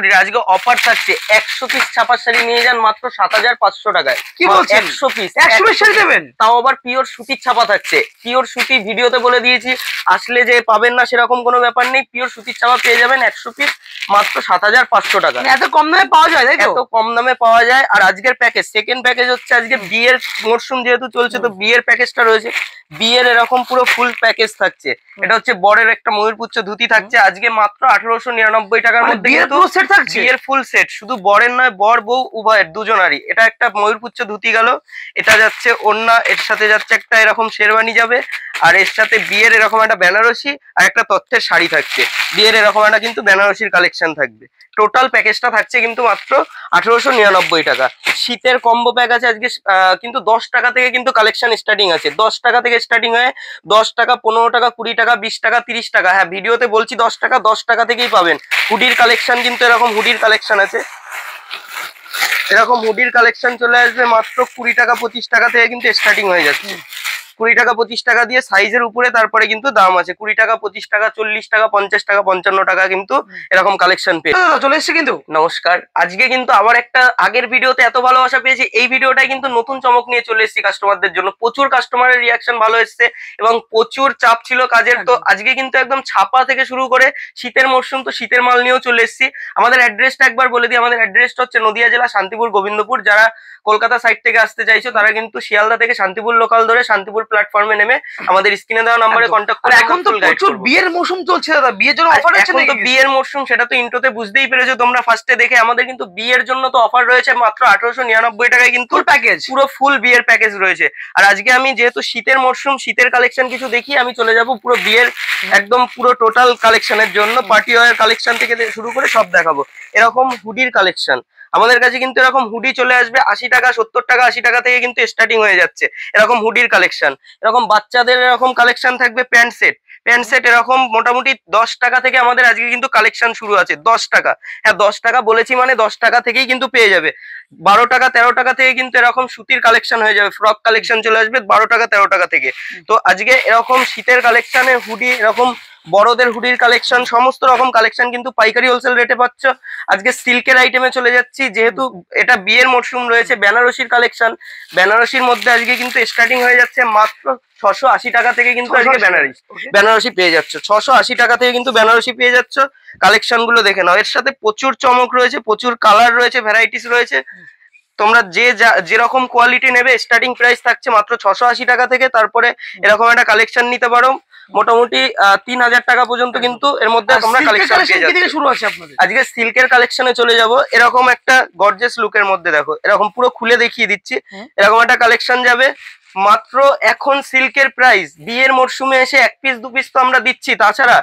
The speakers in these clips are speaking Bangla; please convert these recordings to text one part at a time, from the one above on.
আজকে অফার থাকছে 100 পিস ছাপার শাড়ি নিয়ে যান মাত্র 7500 টাকায়। কি বলছেন? 100 পিস শাড়ি দেবেন, তাও আবার পিওর সুতির ছাপা থাকছে। পিওর সুতি ভিডিওতে বলে দিয়েছি, আসলে যে পাবেন না সেরকম কোনো ব্যাপার নেই। পিওর সুতির ছাপা পেয়ে যাবেন 100 পিস মাত্র 7500 টাকা। এত কম দামে পাওয়া যায়? তাই তো, এত কম দামে পাওয়া যায়। আর আজকের প্যাকেজ, সেকেন্ড প্যাকেজ হচ্ছে আজকে বিয়ের মরশুম যেহেতু চলছে, তো বিয়ের প্যাকেজটা রয়েছে। বিয়ের এরকম পুরো ফুল প্যাকেজ থাকছে। এটা হচ্ছে বরের একটা ময়ূরপুচ্ছ ধুতি থাকছে আজকে মাত্র 1899 টাকার মধ্যে। বিয়ের ফুল সেট, শুধু বরের নয়, বর বউ উভয়ের দুজনারই। এটা একটা ময়ূরপুচ্ছ ধুতি গেল, এটা যাচ্ছে ওড়না, এর সাথে যাচ্ছে একটা এরকম শেরওয়ানি যাবে, আর এর সাথে বিয়ের এরকম একটা বেনারসি আর একটা তথ্যের শাড়ি থাকছে। বিয়ের এরকম একটা কিন্তু বেনারসির কালেকশন থাকবে। টোটাল প্যাকেজটা থাকছে কিন্তু মাত্র 1899 টাকা। শীতের কম্বো প্যাক আছে আজকে কিন্তু 10 টাকা থেকে কিন্তু কালেকশন স্টার্টিং আছে। 10 টাকা থেকে স্টার্টিং হয়ে 10 টাকা, 15 টাকা, 20 টাকা, 20 টাকা, 30 টাকা। হ্যাঁ, ভিডিওতে বলছি 10 টাকা, 10 টাকা থেকেই পাবেন। হুডির কালেকশন কিন্তু এরকম হুডির কালেকশন আছে, এরকম হুডির কালেকশন চলে আসবে মাত্র 20 টাকা, 25 টাকা থেকে কিন্তু স্টার্টিং হয়ে যাচ্ছে। 20 টাকা 25 টাকা দিয়ে সাইজের উপরে তারপরে কিন্তু দাম আছে। 20 টাকা, 25 টাকা, 40 টাকা, 50 টাকা, 55 টাকা কিন্তু এরকম কালেকশন পেয়ে চলে এসছে। কিন্তু নমস্কার, আজকে কিন্তু আবার একটা, আগের ভিডিওতে এত ভালোবাসা পেয়েছি, এই ভিডিওটাই কিন্তু নতুন চমক নিয়ে চলে এসেছি কাস্টমারদের জন্য। প্রচুর কাস্টমারের রিয়াকশন ভালো এসছে এবং প্রচুর চাপ ছিল কাজের। তো আজকে কিন্তু একদম ছাপা থেকে শুরু করে শীতের মরশুম, তো শীতের মাল নিয়েও চলে এসেছি। আমাদের অ্যাড্রেসটা একবার বলে দিই। আমাদের অ্যাড্রেসটা হচ্ছে নদিয়া জেলা শান্তিপুর গোবিন্দপুর। যারা কলকাতা সাইড থেকে আসতে চাইছো তারা কিন্তু শিয়ালদা থেকে শান্তিপুর লোকাল ধরে শান্তিপুর প্ল্যাটফর্মে নেমে আমাদের স্ক্রিনে দেওয়া নম্বরে কন্ট্যাক্ট করে। এখন তো প্রচুর বিয়ের মৌসুম চলছে দাদা, বিয়ের জন্য অফার আছে। এখন তো বিয়ের মরশুম, সেটা তো ইন্ট্রোতে বুঝতেই পেরেছো তোমরা ফার্স্টে দেখে। আমাদের কিন্তু বিয়ের জন্য তো অফার রয়েছে মাত্র 1899 টাকায় কিন্তু প্যাকেজ, পুরো ফুল বিয়ের প্যাকেজ রয়েছে। আর আজকে আমি যেহেতু শীতের মরশুম, শীতের কালেকশন কিছু দেখি, আমি চলে যাব পুরো বিয়ের একদম পুরো টোটাল কালেকশনের জন্য। পার্টি ওয়্যার কালেকশন থেকে শুরু করে সব দেখাবো। এরকম হুডির কালেকশন আমাদের কাছে কিন্তু এরকম হুডি চলে আসবে 80 টাকা, 70 টাকা, 80 টাকা থেকে কিন্তু স্টার্টিং হয়ে যাচ্ছে এরকম হুডির কালেকশন। এরকম বাচ্চাদের এরকম কালেকশন থাকবে প্যান্ট সেট এরকম মোটামুটি 10 টাকা থেকে আমাদের আজকে কিন্তু কালেকশন শুরু আছে। 10 টাকা, হ্যাঁ 10 টাকা বলেছি মানে 10 টাকা থেকেই কিন্তু পেয়ে যাবে। 12 টাকা, 13 টাকা থেকে কিন্তু এরকম সুতির কালেকশন হয়ে যাবে। ফ্রক কালেকশন চলে আসবে 12 টাকা, 13 টাকা থেকে। তো আজকে এরকম শীতের কালেকশনে হুডি, এরকম বড়দের হুডির কালেকশন, সমস্ত রকম কালেকশন কিন্তু পাইকারি হোলসেল রেটে পাচ্ছ। আজকে সিল্কের আইটেমে চলে যাচ্ছি, যেহেতু এটা বিয়ের মরশুম রয়েছে। বেনারসির কালেকশন, বেনারসির মধ্যে আজকে কিন্তু স্টার্টিং হয়ে যাচ্ছে মাত্র 680 টাকা থেকে কিন্তু আজকে বেনারসি পেয়ে যাচ্ছ। 680 টাকা থেকে কিন্তু বেনারসি পেয়ে যাচ্ছ। কালেকশন গুলো দেখে নাও, এর সাথে প্রচুর চমক রয়েছে, প্রচুর কালার রয়েছে, ভ্যারাইটিস রয়েছে। তোমরা যেরকম কোয়ালিটি নেবে স্টার্টিং প্রাইস থাকছে মাত্র 680 টাকা থেকে। তারপরে এরকম একটা কালেকশন নিতে পারো মোটামুটি 3000 টাকা পর্যন্ত কিন্তু এর মধ্যে তোমরা কালেকশন পেয়ে যাবে। শুরু আছে আপনাদের আজকে সিল্কের কালেকশনে চলে যাব। এরকম একটা গর্জিয়াস লুকের মধ্যে দেখো, এরকম পুরো খুলে দেখিয়ে দিচ্ছি। এরকম একটা কালেকশন যাবে মাত্র। এখন সিল্কের প্রাইস বিয়ের মরশুমে এসে 1 পিস 2 পিস তো আমরা দিচ্ছি, তাছাড়া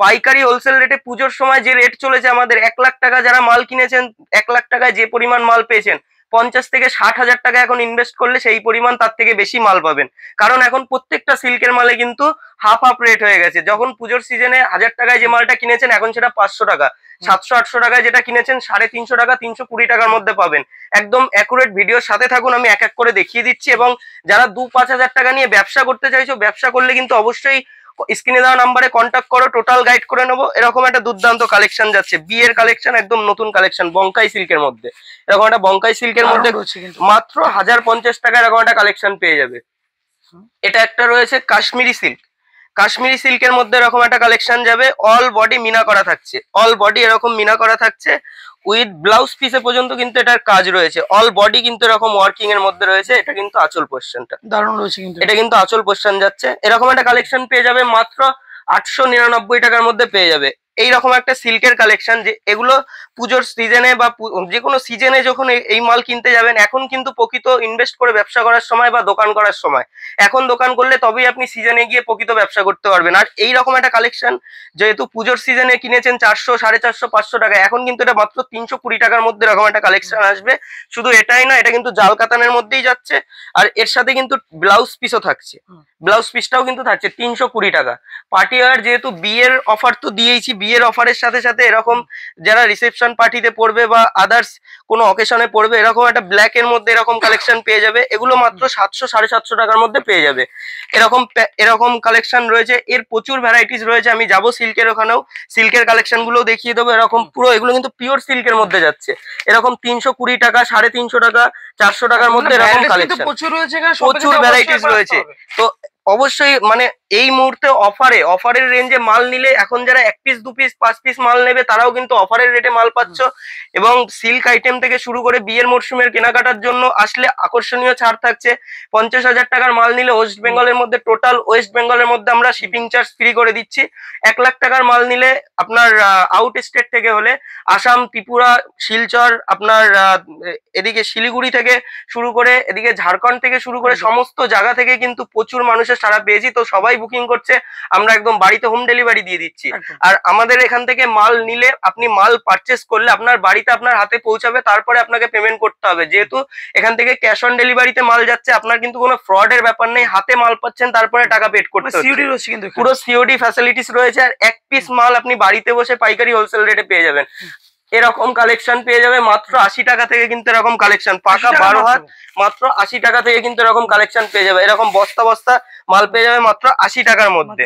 পাইকারি হোলসেল রেটে পুজোর সময় যে রেট চলেছে আমাদের, 1 লাখ টাকা যারা মাল কিনেছেন, 1 লাখ টাকায় যে পরিমাণ মাল পেয়েছেন, 50 থেকে 60 হাজার টাকা এখন ইনভেস্ট করলে সেই পরিমাণ তার থেকে বেশি মাল পাবেন। কারণ এখন প্রত্যেকটা সিল্কের মালে কিন্তু হাফ রেট হয়ে গেছে। যখন পুজোর সিজনে 1000 টাকায় যে মালটা কিনেছেন, এখন সেটা 500 টাকা, 700-800 টাকায় যেটা কিনেছেন 350 টাকা, 320 টাকার মধ্যে পাবেন। একদম অ্যাকুরেট ভিডিওর সাথে থাকুন, আমি এক এক করে দেখিয়ে দিচ্ছি। এবং যারা 2-5 হাজার টাকা নিয়ে ব্যবসা করতে চাইছো, ব্যবসা করলে কিন্তু অবশ্যই স্ক্রিনে দেওয়া নাম্বারে কন্ট্যাক্ট করো, টোটাল গাইড করে নেবো। এরকম একটা দুর্দান্ত কালেকশন যাচ্ছে, বিয়ের কালেকশন, একদম নতুন কালেকশন বঙ্কাই সিল্কের মধ্যে। এরকম একটা বঙ্কাই সিল্কের মধ্যে মাত্র 1050 টাকা এরকম একটা কালেকশন পেয়ে যাবে। এটা একটা রয়েছে কাশ্মীরি সিল্ক, কাশ্মীরি সিল্কের মধ্যে এরকম একটা কালেকশন যাবে। অল বডি মিনা করা থাকছে, অল বডি এরকম মিনা করা থাকছে উইথ ব্লাউজ পিসে পর্যন্ত কিন্তু এটার কাজ রয়েছে। অল বডি কিন্তু এরকম ওয়ার্কিং এর মধ্যে রয়েছে। এটা কিন্তু আঁচল পোরশনটা দারুণ রয়েছে, এটা কিন্তু আঁচল পোরশন যাচ্ছে। এরকম একটা কালেকশন পেয়ে যাবে মাত্র 899 টাকার মধ্যে পেয়ে যাবে। এইরকম একটা সিল্কের কালেকশন, যে এগুলো পুজোর সিজনে বা যে কোনো সিজনে যখন এই মাল কিনতে যাবেন, এখন কিন্তু প্রকৃত ইনভেস্ট করে ব্যবসা করার সময় বা দোকান করার সময়। এখন দোকান করলে তবেই আপনি সিজনে গিয়ে প্রকৃত ব্যবসা করতে পারবেন। আর এইরকম একটা কালেকশন যেহেতু পুজোর সিজনে কিনেছেন 400, 450, 500 টাকা, এখন কিন্তু এটা মাত্র 320 টাকার মধ্যে এরকম একটা কালেকশন আসবে। শুধু এটাই না, এটা কিন্তু জাল কাতানের মধ্যেই যাচ্ছে। আর এর সাথে কিন্তু ব্লাউজ পিসও থাকছে, ব্লাউজ পিসটাও কিন্তু থাকছে 320 টাকা। পার্টি ওয়্যার যেহেতু বিয়ের অফার তো দিয়েছি, বিয়ের অফারের সাথে সাথে এরকম যারা রিসেপশন পার্টিতে পড়বে বা আদার্স কোনো অকেশনে পড়বে এরকম একটা ব্ল্যাক এর মধ্যে এরকম কালেকশন পেয়ে যাবে। এগুলো মাত্র 700-750 টাকার মধ্যে পেয়ে যাবে। এরকম কালেকশন রয়েছে, এর প্রচুর ভ্যারাইটিস রয়েছে। আমি যাবো সিল্কের ওখানেও, সিল্কের কালেকশন গুলো দেখিয়ে দেবো। এরকম পুরো এগুলো কিন্তু পিওর সিল্কের মধ্যে যাচ্ছে। এরকম 320 টাকা, 350 টাকা, 400 টাকার মধ্যে এরকম কালেকশন প্রচুর রয়েছে, এখানে প্রচুর ভ্যারাইটিস রয়েছে। তো অবশ্যই মানে এই মুহূর্তে অফারের রেঞ্জে মাল নিলে এখন যারা 1 পিস 2 পিস 5 পিস মাল নেবে তারাও কিন্তু অফারের রেটে মাল পাচ্ছ। এবং সিল্ক আইটেম থেকে শুরু করে বিয়ের মরশুমের কেনাকাটার জন্য আসলে আকর্ষণীয় ছাড় থাকছে। 50,000 টাকার মাল নিলে ওয়েস্ট বেঙ্গলের মধ্যে, টোটাল ওয়েস্ট বেঙ্গলের মধ্যে আমরা শিপিং চার্জ ফ্রি করে দিচ্ছি। 1 লাখ টাকার মাল নিলে আপনার আউট স্টেট থেকে হলে আসাম, ত্রিপুরা, শিলচর, আপনার এদিকে শিলিগুড়ি থেকে শুরু করে এদিকে ঝাড়খণ্ড থেকে শুরু করে সমস্ত জায়গা থেকে কিন্তু প্রচুর মানুষের সাড়া পেয়েছি। তো সবাই বুকিং করছে, আমরা একদম বাড়িতে হোম ডেলিভারি দিয়ে দিচ্ছি। আর আমাদের এখান থেকে মাল নিলে আপনি মাল পারচেস করলে আপনার বাড়িতে আপনার হাতে পৌঁছাবে, তারপরে আপনাকে পেমেন্ট করতে হবে। যেহেতু এখান থেকে ক্যাশ অন ডেলিভারিতে মাল যাচ্ছে, আপনার কিন্তু কোনো ফ্রডের ব্যাপার নেই। হাতে মাল পাচ্ছেন, তারপরে টাকা পেড করতে হচ্ছে। কিন্তু পুরো সিওডি ফ্যাসিলিটিস রয়েছে। আর 1 পিস মাল আপনি বাড়িতে বসে পাইকারি হোলসেল রেটে পেয়ে যাবেন। এরকম কালেকশন পেয়ে যাবে মাত্র 80 টাকা থেকে। কিন্তু এরকম কালেকশন পাকা 12 হাত মাত্র 80 টাকা থেকে কিন্তু এরকম কালেকশন পেয়ে যাবে। এরকম বস্তা বস্তা মাল পেয়ে যাবে মাত্র 80 টাকার মধ্যে।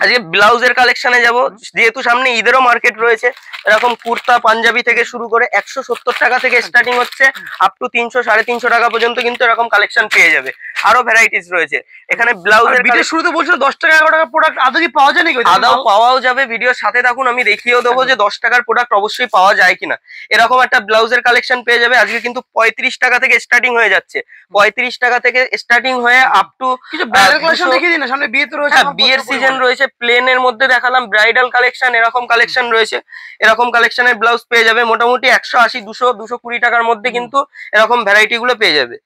আজকে ব্লাউজের কালেকশনে যাব, যেহেতু সামনে ঈদেরও মার্কেট রয়েছে। এরকম কুর্তা পাঞ্জাবি থেকে শুরু করে 170 টাকা থেকে স্টার্টিং হচ্ছে, আপ টু 300-350 টাকা পর্যন্ত কিন্তু এরকম কালেকশন পেয়ে যাবে। আরো ভ্যারাইটিস রয়েছে এখানে। ব্লাউজের ভিডিও শুরুতে বলছিল 10 টাকা 11 টাকার প্রোডাক্ট আদৌ কি পাওয়া যায় নাকি? আদাও পাওয়াও যাবে, ভিডিওর সাথে থাকুন, আমি দেখিয়েও দেবো যে 10 টাকার প্রোডাক্ট অবশ্যই পাওয়া যায় কিনা। এরকম একটা ব্লাউজের কালেকশন পেয়ে যাবে। আজকে কিন্তু 35 টাকা থেকে স্টার্টিং হয়ে যাচ্ছে, 35 টাকা থেকে স্টার্টিং হয়ে আপ টু কিছু ব্রাইডাল কালেকশন দেখিয়ে দিন না, সামনে বিয়ে তো রয়েছে। হ্যাঁ, বিয়ের সিজন রয়েছে। প্লেনের মধ্যে দেখালাম, ব্রাইডাল কালেকশন এরকম কালেকশন রয়েছে। এরকম কালেকশনের ব্লাউজ পেয়ে যাবে মোটামুটি 180, 200, 220 টাকার মধ্যে কিন্তু এরকম ভ্যারাইটি গুলো পেয়ে যাবে।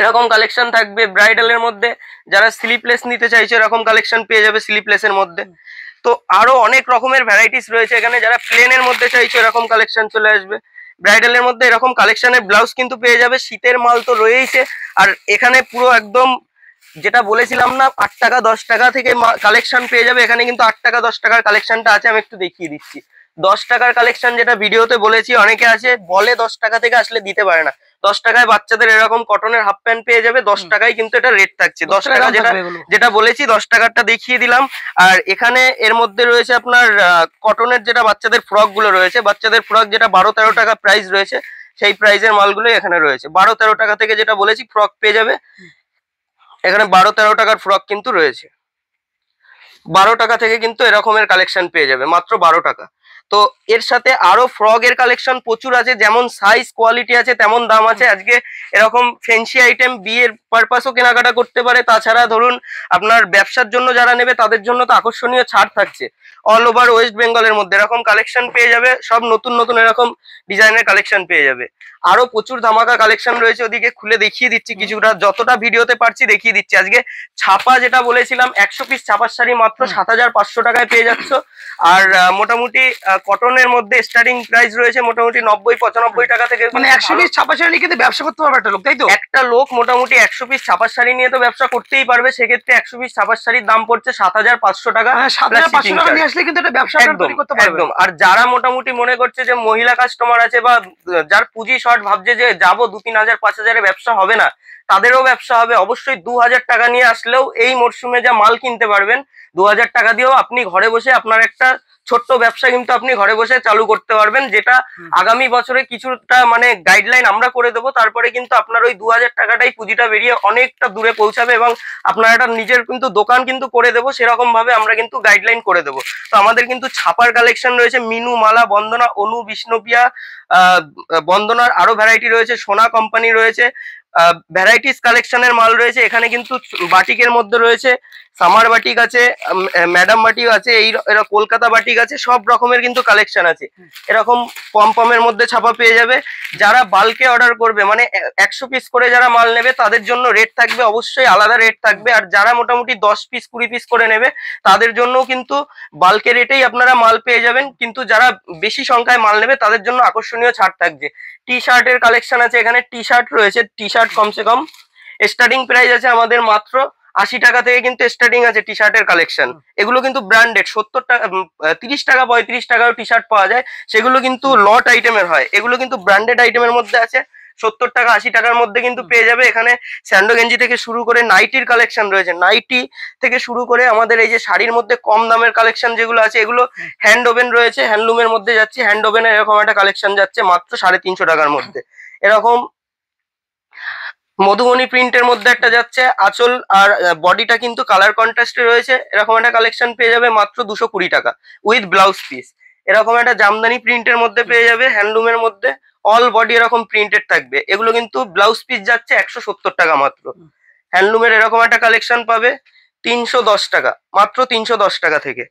এরকম কালেকশন থাকবে ব্রাইডালের মধ্যে। যারা স্লিপলেস নিতে চাইছে এরকম কালেকশন পেয়ে যাবে স্লিপলেসের মধ্যে। তো আরো অনেক রকমের ভ্যারাইটিস রয়েছে এখানে। যারা প্লেনের মধ্যে চাইছে এরকম কালেকশন চলে আসবে। ব্রাইডালের মধ্যে এরকম কালেকশনের ব্লাউজ কিন্তু পেয়ে যাবে। শীতের মাল তো রয়েইছে। আর এখানে পুরো একদম যেটা বলেছিলাম না 8 টাকা 10 টাকা থেকে কালেকশন পেয়ে যাবে, এখানে কিন্তু 8 টাকা 10 টাকার কালেকশনটা আছে। আমি একটু দেখিয়ে দিচ্ছি। 10 টাকার কালেকশন যেটা ভিডিওতে বলেছি, অনেকে আছে বলে 10 টাকা থেকে আসলে দিতে পারে না। 10 টাকায় বাচ্চাদের এরকম কটনের হাফ প্যান্ট পেয়ে যাবে। 10 টাকায় কিন্তু এটা রেট থাকছে। 10 টাকা যেটা বলেছি 10 টাকারটা দেখিয়ে দিলাম। আর এখানে এর মধ্যে রয়েছে আপনার কটনের যেটা বাচ্চাদের ফ্রক গুলো রয়েছে, বাচ্চাদের ফ্রক যেটা 12-13 টাকা প্রাইস রয়েছে, সেই প্রাইসের মালগুলো এখানে রয়েছে। 12-13 টাকা থেকে যেটা বলেছি ফ্রক পেয়ে যাবে। এখানে 12-13 টাকার ফ্রক কিন্তু রয়েছে। 12 টাকা থেকে কিন্তু এরকমের কালেকশন পেয়ে যাবে মাত্র 12 টাকা। তো এর সাথে আরো ফ্রগের কালেকশন প্রচুর আছে, যেমন সাইজ কোয়ালিটি আছে তেমন দাম আছে। আজকে এরকম ফ্যান্সি আইটেম বিয়ের পারপাসও কেনাকাটা করতে পারে। তাছাড়া ধরুন আপনার ব্যবসার জন্য যারা নেবে তাদের জন্য তো আকর্ষণীয় ছাড় থাকছে। অল ওভার ওয়েস্ট বেঙ্গলের মধ্যে এরকম কালেকশন পেয়ে যাবে। সব নতুন নতুন এরকম ডিজাইনের কালেকশন পেয়ে যাবে। আরো প্রচুর ধামাকা কালেকশন রয়েছে, ওদিকে খুলে দেখিয়ে দিচ্ছি কিছুটা, যতটা ভিডিওতে পারছি দেখিয়ে দিচ্ছি। আজকে ছাপা যেটা বলেছিলাম 100 পিস ছাপার শাড়ি মাত্র 7,500 টাকায় পেয়ে যাচ্ছ। আর মোটামুটি কটনের মধ্যে স্টার্টিং প্রাইস রয়েছে মোটামুটি 90-95 টাকা থেকে। মানে 100 পিস ছাপা শাড়ি নিয়ে কিন্তু ব্যবসা করতে পারবে একটা লোক, তাই তো? একটা লোক মোটামুটি 100 পিস ছাপার শাড়ি নিয়ে তো ব্যবসা করতেই পারবে। সেক্ষেত্রে 100 পিস ছাপার শাড়ির দাম পড়ছে 7,500 টাকা। 7,500 টাকা নিয়ে আসলে কিন্তু এটা ব্যবসা করতে পারবে একদম। আর যারা মোটামুটি মনে করছে যে মহিলা কাস্টমার আছে বা যার পুঁজি শর্ট, ভাবছে যে যাবো 2-3 হাজার 5 হাজারে ব্যবসা হবে না, তাদেরও ব্যবসা হবে। অবশ্যই 2000 টাকা নিয়ে আসলেও এই মরশুমে যা মাল কিনতে পারবেন, 2000 টাকা দিয়েও আপনি ঘরে বসে আপনার একটা ছোট্ট ব্যবসা কিন্তু আপনি ঘরে বসে চালু করতে পারবেন, যেটা আগামী বছরে কিছুটা মানে গাইডলাইন আমরা করে দেবো। তারপরে কিন্তু আপনার ওই 2000 টাকাটাই পুঁজিটা বেরিয়ে অনেকটা দূরে পৌঁছাবে এবং আপনার একটা নিজের কিন্তু দোকান কিন্তু করে দেবো। সেরকম ভাবে আমরা কিন্তু গাইডলাইন করে দেবো। তো আমাদের কিন্তু ছাপার কালেকশন রয়েছে, মিনু, মালা, বন্দনা, অনু, বিষ্ণুপ্রিয়া, বন্দনার আরো ভ্যারাইটি রয়েছে, সোনা কোম্পানি রয়েছে, ভ্যারাইটিস কালেকশনের মাল রয়েছে। এখানে কিন্তু বাটিকের মধ্যে রয়েছে সামার বাটিক আছে, ম্যাডাম বাটিক আছে, এরা কলকাতা বাটিক আছে, সব রকমের কিন্তু কালেকশন আছে। এরকম পমের মধ্যে ছাপা পেয়ে যাবে। যারা বাল্কে অর্ডার করবে মানে 100 পিস করে যারা মাল নেবে তাদের জন্য রেট থাকবে, অবশ্যই আলাদা রেট থাকবে। আর যারা মোটামুটি 10 পিস 20 পিস করে নেবে তাদের জন্য কিন্তু বাল্কে রেটেই আপনারা মাল পেয়ে যাবেন। কিন্তু যারা বেশি সংখ্যায় মাল নেবে তাদের জন্য আকর্ষণীয় ছাড় থাকছে। টি শার্টের কালেকশন আছে, এখানে টি শার্ট রয়েছে। টি শার্ট কমসে কম স্টার্টিং প্রাইস আছে আমাদের মাত্র 80 টাকা থেকে কিন্তু স্টার্টিং আছে টি শার্টের কালেকশন। এগুলো কিন্তু ব্র্যান্ডেড। 70 টাকা 30 টাকা 35 টাকাও টি শার্ট পাওয়া যায়, সেগুলো কিন্তু লট আইটেমের হয়। এগুলো কিন্তু ব্র্যান্ডেড আইটেমের মধ্যে আছে। 70 টাকা 80 টাকার মধ্যে কিন্তু পেয়ে যাবে। এখানে স্যান্ডো গেঞ্জি থেকে শুরু করে নাইটির কালেকশন রয়েছে, নাইটি থেকে শুরু করে আমাদের এই যে শাড়ির মধ্যে কম দামের কালেকশন যেগুলো আছে, এগুলো হ্যান্ড ওভেন রয়েছে, হ্যান্ডলুমের মধ্যে যাচ্ছে। হ্যান্ড ওভেনের এরকম একটা কালেকশন যাচ্ছে মাত্র 350 টাকার মধ্যে। এরকম মধুবনী প্রিন্টের মধ্যে একটা যাচ্ছে, আঁচল আর বডিটা কিন্তু কালার কন্ট্রাস্টে রয়েছে, এরকম একটা কালেকশন পেয়ে যাবে মাত্র 220 টাকা উইথ ব্লাউজ পিস। এরকম একটা জামদানি প্রিন্টের মধ্যে পেয়ে যাবে, হ্যান্ডলুমের মধ্যে অল বডি এরকম প্রিন্টেড থাকবে। এগুলো কিন্তু ব্লাউজ পিস যাচ্ছে 170 টাকা মাত্র। হ্যান্ডলুমের এরকম একটা কালেকশন পাবে 310 টাকা, মাত্র 310 টাকা থেকে।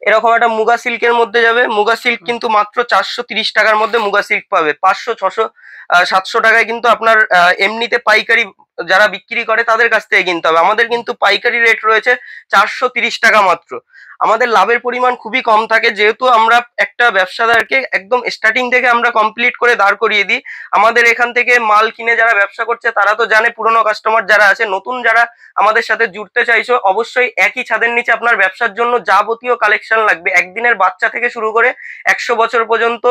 এরকম একটা মুগা সিল্কের মধ্যে যাবে, মুগা সিল্ক কিন্তু মাত্র 430 টাকার মধ্যে মুগা সিল্ক পাবে। 500 600 700 টাকায় কিন্তু আপনার এমনিতে পাইকারি যারা বিক্রি করে তাদের কাছ থেকে কিনতে হবে। আমাদের কিন্তু পাইকারি রেট রয়েছে 430 টাকা মাত্র। আমাদের লাভের পরিমাণ খুবই কম থাকে, যেহেতু আমরা একটা ব্যবসাদারকে একদম স্টার্টিং থেকে আমরা কমপ্লিট করে দাঁড় করিয়ে দিই। আমাদের এখান থেকে মাল কিনে যারা ব্যবসা করছে তারা তো জানে, পুরনো কাস্টমার যারা আছে, নতুন যারা আমাদের সাথে জুড়তে চাইছো, অবশ্যই একই ছাদের নিচে আপনার ব্যবসার জন্য যাবতীয় কালেকশন লাগবে, একদিনের বাচ্চা থেকে শুরু করে 100 বছর পর্যন্ত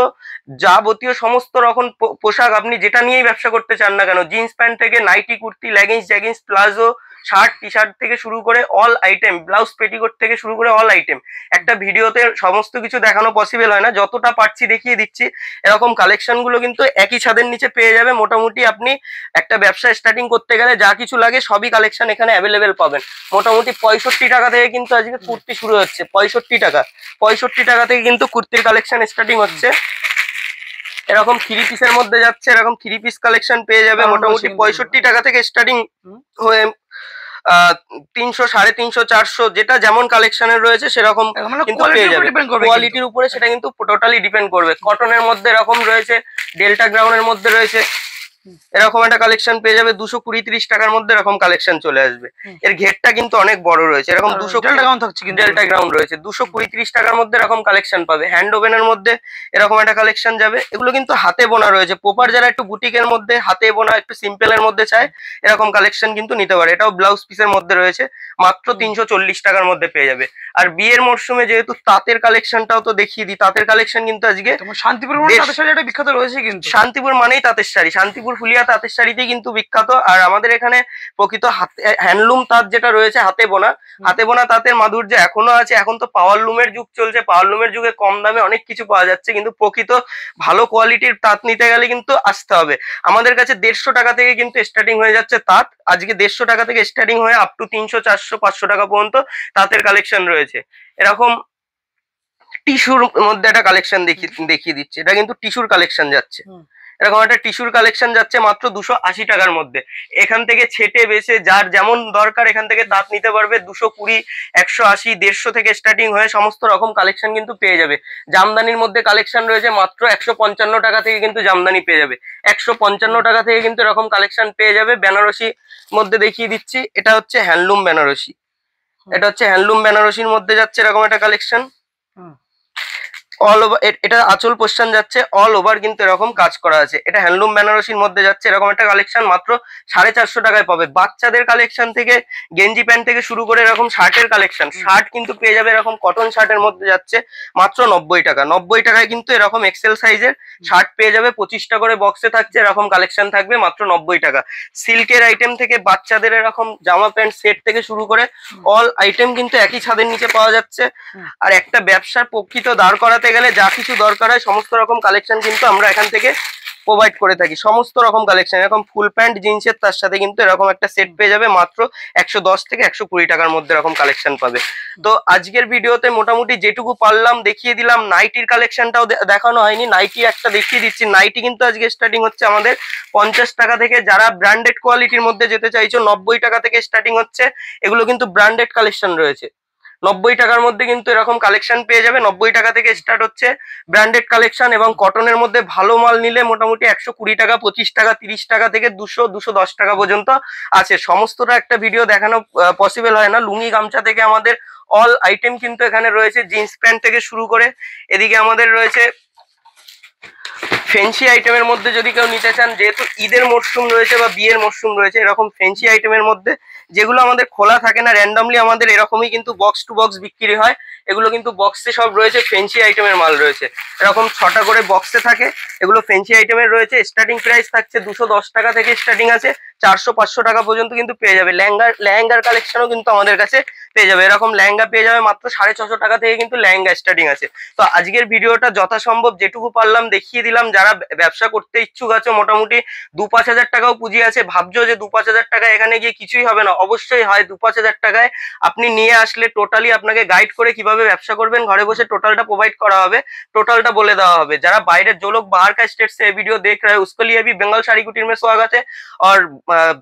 যাবতীয় সমস্ত রকম পোশাক আপনি যেটা নিয়েই ব্যবসা করতে চান না কেন, জিন্স প্যান্ট থেকে nightie, kurti, leggings, jeggings, palazzo, shirt, T shirt থেকে শুরু করে অল আইটেম, ব্লাউজ, পেটিকোট থেকে শুরু করে অল আইটেম। একটা ভিডিওতে সমস্ত কিছু দেখানো পসিবল হয় না, যতটা পারছি দেখিয়ে দিচ্ছি। এরকম কালেকশন গুলো কিন্তু একই ছাদের নিচে পেয়ে যাবে। মোটামুটি আপনি একটা ব্যবসা স্টার্টিং করতে গেলে যা কিছু লাগে সবই কালেকশন এখানে অ্যাভেলেবেল পাবেন। মোটামুটি 65 টাকা থেকে কিন্তু আজকে কুর্তি শুরু হচ্ছে। 65 টাকা থেকে কিন্তু কুর্তির কালেকশন স্টার্টিং হচ্ছে। এরকম 3 পিসের মধ্যে যাচ্ছে, এরকম 3 পিস কালেকশন পেয়ে যাবে মোটামুটি 65 টাকা থেকে স্টার্টিং হয়ে 300, 350, 400 যেটা যেমন কালেকশনের রয়েছে সেরকম কিন্তু পেয়ে যাবে। কোয়ালিটির উপরে সেটা কিন্তু টোটালি ডিপেন্ড করবে। কটনের মধ্যে এরকম রয়েছে, ডেল্টা গ্রাউন্ডের মধ্যে রয়েছে, এরকম একটা কালেকশন পেয়ে যাবে 220-30 টাকার মধ্যে। এরকম কালেকশন চলে আসবে। এর ঘেরটা কিন্তু অনেক বড় রয়েছে, এরকম 200 ডেল্টা গ্রাউন্ড রয়েছে, 220-30 টাকার মধ্যে এরকম কালেকশন পাবে। হ্যান্ড ওভেনের মধ্যে এরকম একটা কালেকশন যাবে। এগুলো কিন্তু হাতে বোনা রয়েছে, প্রপার যারা একটু বুটিকের মধ্যে হাতে বোনা একটু সিম্পলের মধ্যে চায় এরকম কালেকশন কিন্তু নিতে পারে। এটাও ব্লাউজ পিসের মধ্যে রয়েছে, মাত্র 340 টাকার মধ্যে পেয়ে যাবে। আর বিয়ের মরশুমে যেহেতু তাঁতের কালেকশনটাও তো দেখিয়ে দিই, তাঁতের কালেকশন কিন্তু আজকে শান্তিপুর তাঁতের শাড়ি এটা বিখ্যাত রয়েছে। কিন্তু শান্তিপুর মানেই তাঁতের শাড়ি, শান্তিপুর ফুলিয়া তাঁতের শাড়িতেই কিন্তু বিখ্যাত। আর আমাদের এখানে প্রকৃত হ্যান্ডলুম তাঁত যেটা রয়েছে হাতে বোনা তাঁতের মাধুর্য এখনো আছে। এখন তো পাওয়ার লুমের যুগ চলছে, পাওয়ার লুমের যুগে কম দামে অনেক কিছু পাওয়া যাচ্ছে, কিন্তু প্রকৃত ভালো কোয়ালিটির তাঁত নিতে গেলে কিন্তু আসতে হবে আমাদের কাছে। 150 টাকা থেকে কিন্তু স্টার্টিং হয়ে যাচ্ছে তাঁত। আজকে 150 টাকা থেকে স্টার্টিং হয়ে আপ টু 300, 400, 500 টাকা পর্যন্ত তাঁতের কালেকশন রয়েছে। এরকম টিস্যুর মধ্যে একটা কালেকশন দেখিয়ে দিচ্ছে, এটা কিন্তু টিস্যুর কালেকশন যাচ্ছে। এরকম একটা টিস্যুর কালেকশন যাচ্ছে মাত্র 280 টাকার মধ্যে। এখান থেকে ছেটে বেছে যার যেমন দরকার এখান থেকে তাঁত নিতে পারবে। 220, 180, 150 থেকে স্টার্টিং হয়ে সমস্ত রকম কালেকশন কিন্তু পেয়ে যাবে। জামদানির মধ্যে কালেকশন রয়েছে মাত্র 155 টাকা থেকে কিন্তু জামদানি পেয়ে যাবে। 155 টাকা থেকে কিন্তু এরকম কালেকশন পেয়ে যাবে। বেনারসি মধ্যে দেখিয়ে দিচ্ছি, এটা হচ্ছে হ্যান্ডলুম বেনারসি। এটা হচ্ছে হ্যান্ডলুম বেনারসির মধ্যে যাচ্ছে এরকম একটা কালেকশন। অল ওভার এটা আঁচল পোর্শন যাচ্ছে, অল ওভার কিন্তু এরকম কাজ করা আছে। এটা হ্যান্ডলুম বেনারসির মধ্যে যাচ্ছে এরকম একটা কালেকশন মাত্র 450 টাকায় পাবে। বাচ্চাদের কালেকশন থেকে গেঞ্জি প্যান্ট থেকে শুরু করে এরকম শার্টের কালেকশন, শার্ট কিন্তু পেয়ে যাবে এরকম কটন শার্টের মধ্যে যাচ্ছে মাত্র 90 টাকা। 90 টাকায় কিন্তু এরকম এক্সেল সাইজের শার্ট পেয়ে যাবে। 25টা করে বক্সে থাকছে, এরকম কালেকশন থাকবে মাত্র 90 টাকা। সিল্কের আইটেম থেকে বাচ্চাদের এরকম জামা প্যান্ট সেট থেকে শুরু করে অল আইটেম কিন্তু একই ছাদের নিচে পাওয়া যাচ্ছে। আর একটা ব্যবসার প্রকৃত দাঁড় করাতে গেলে যা কিছু দরকার হয় সমস্ত রকম কালেকশন কিন্তু আমরা এখান থেকে প্রোভাইড করে থাকি। সমস্ত রকম কালেকশন এরকম ফুল প্যান্ট জিন্সের তার সাথে কিন্তু এরকম একটা সেট পেয়ে যাবে মাত্র 110 থেকে 120 টাকার মধ্যে এরকম কালেকশন পাবে। তো আজকের ভিডিওতে মোটামুটি যেটুকু পারলাম দেখিয়ে দিলাম। নাইটির কালেকশনটাও দেখানো হয়নি, নাইটি একটা দেখিয়ে দিচ্ছি। নাইটি কিন্তু আজকে স্টার্টিং হচ্ছে আমাদের 50 টাকা থেকে। যারা ব্র্যান্ডেড কোয়ালিটির মধ্যে যেতে চাইছো 90 টাকা থেকে স্টার্টিং হচ্ছে। এগুলো কিন্তু ব্র্যান্ডেড কালেকশন রয়েছে। 90 টাকার মধ্যে কিন্তু এরকম কালেকশন পেয়ে যাবে। 90 টাকা থেকে স্টার্ট হচ্ছে ব্র্যান্ডেড কালেকশন, এবং কটনের মধ্যে ভালো মাল নিলে মোটামুটি 120 টাকা, 25 টাকা, 30 টাকা থেকে 200, 210 টাকা পর্যন্ত আছে। সমস্তটা একটা ভিডিও দেখানো পসিবল হয় না। লুঙ্গি গামছা থেকে আমাদের অল আইটেম কিন্তু এখানে রয়েছে, জিন্স প্যান্ট থেকে শুরু করে। এদিকে আমাদের রয়েছে ফ্যান্সি আইটেমের মধ্যে যদি কেউ নিতে চান, যেহেতু ঈদের মরশুম রয়েছে বা বিয়ের মরশুম রয়েছে, এরকম ফ্যান্সি আইটেমের মধ্যে যেগুলো আমাদের খোলা থাকে না, র্যান্ডমলি আমাদের এরকমই কিন্তু বক্স টু বক্স বিক্রি হয়। এগুলো কিন্তু বক্সে সব রয়েছে, ফেন্সি আইটেমের মাল রয়েছে, এরকম 6টা করে বক্সে থাকে। এগুলো ফেন্সি আইটেমের রয়েছে। স্টার্টিং প্রাইস থাকছে 210 টাকা থেকে স্টার্টিং আছে, 400-500 টাকা পর্যন্ত কিন্তু পেয়ে যাবে। লেহেঙ্গার কালেকশনও কিন্তু আমাদের কাছে পেয়ে যাবে। এরকম লেহেঙ্গা পেয়ে যাবে মাত্র 650 টাকা থেকে কিন্তু লেহেঙ্গা স্টার্টিং আছে। তো আজকের ভিডিওটা যথাসম্ভব যেটুকু পারলাম দেখিয়ে দিলাম। যারা ব্যবসা করতে ইচ্ছুক আছো, মোটামুটি 2-5 হাজার টাকাও পুঁজি আছে, ভাবছো যে 2-5 হাজার টাকা এখানে গিয়ে কিছুই হবে না, অবশ্যই হয়। 2-5 হাজার টাকায় আপনি নিয়ে আসলে টোটালি আপনাকে গাইড করে কিভাবে ব্যবসা করবেন ঘরে বসে টোটালটা प्रोवाइड करा হবে, টোটালটা বলে দেওয়া হবে। যারা বাইরে, जो लोग बाहर का स्टेट से वीडियो देख रहे हैं उसके लिए भी बंगाल साड़ी कुटीर में स्वागत है। और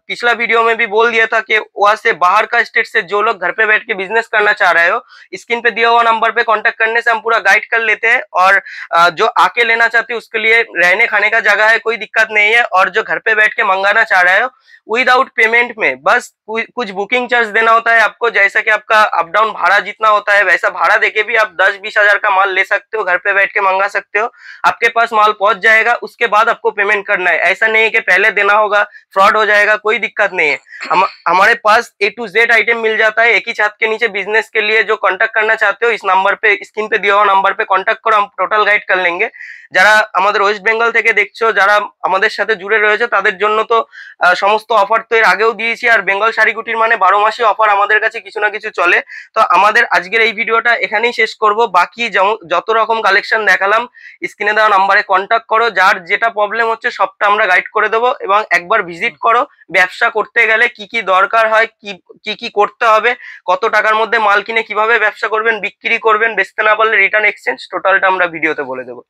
पिछला वीडियो में भी बोल दिया था कि वहां से बाहर का स्टेट से जो लोग घर पे बैठ के बिजनेस करना चाह रहे हो, स्क्रीन पे दिया हुआ नंबर पे कांटेक्ट करने से हम पूरा गाइड कर लेते हैं। और जो आके लेना चाहते हो उसके लिए रहने खाने का जगह है, कोई दिक्कत नहीं है। और जो घर पे बैठ के मंगाना चाह रहे हो विदाउट पेमेंट में, बस कुछ बुकिंग चार्ज देना होता है आपको। जैसा कि आपका अप डाउन भाड़ा जितना होता है वैसा भाड़ा देके भी आप 10-20 हजार का माल ले सकते हो, घर पे बैठ के मंगा सकते हो। आपके पास माल पहुंच जाएगा, उसके बाद आपको पेमेंट करना है। ऐसा नहीं है कि पहले देना होगा, फ्रॉड हो जाएगा, कोई दिक्कत नहीं है। हमारे पास A to Z आइटम मिल जाता है एक ही छत के नीचे। बिजनेस के लिए जो कांटेक्ट करना चाहते हो इस नंबर पे, स्क्रीन पे दिया हुआ नंबर पे कांटेक्ट करो, हम টোটাল গাইড कर लेंगे। যারা আমাদের ওয়েস্ট বেঙ্গল থেকে দেখছো, যারা আমাদের সাথে জুড়ে রয়েছে তাদের জন্য তো সমস্ত অফার তো এর আগেও দিয়েছি। আর বেঙ্গল শাড়ি কুটির মানে 12 মাসই অফার আমাদের কাছে কিছু না কিছু চলে। তো আমাদের আজকের এই ভিডিওটা এখানেই শেষ করব। বাকি যত রকম কালেকশন দেখালাম স্ক্রিনে দেওয়া নাম্বারে কন্ট্যাক্ট করো, যার যেটা প্রবলেম হচ্ছে সবটা আমরা গাইড করে দেবো। এবং একবার ভিজিট করো, ব্যবসা করতে গেলে কি কি দরকার হয়, কি কি করতে হবে, কত টাকার মধ্যে মাল কিনে কিভাবে ব্যবসা করবেন, বিক্রি করবেন, বেচতে না পারলে রিটার্ন এক্সচেঞ্জ, টোটালটা আমরা ভিডিওতে বলে দেবো।